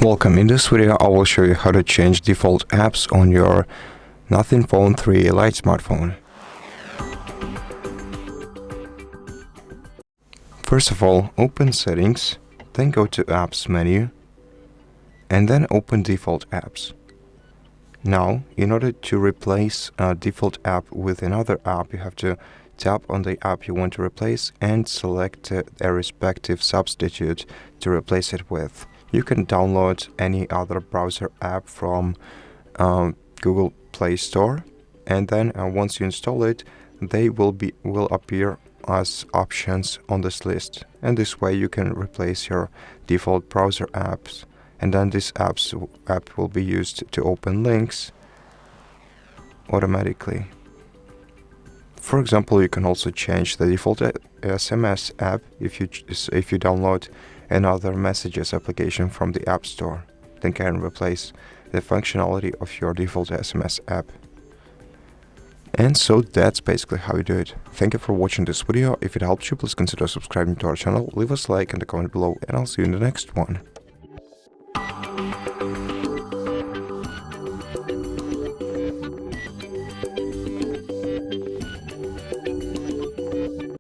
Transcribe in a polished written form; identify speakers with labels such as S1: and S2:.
S1: Welcome. In this video I will show you how to change default apps on your Nothing Phone 3 Lite smartphone. First of all, open Settings, then go to Apps menu, and then open Default Apps. Now, in order to replace a default app with another app, you have to tap on the app you want to replace and select a respective substitute to replace it with. You can download any other browser app from Google Play Store, and then once you install it, they will appear as options on this list, and this way you can replace your default browser apps, and then this app will be used to open links automatically. For example, you can also change the default SMS app if you download another messages application from the App Store. Then can replace the functionality of your default SMS app. And so that's basically how you do it. Thank you for watching this video. If it helped you, please consider subscribing to our channel, leave us a like and a comment below, and I'll see you in the next one.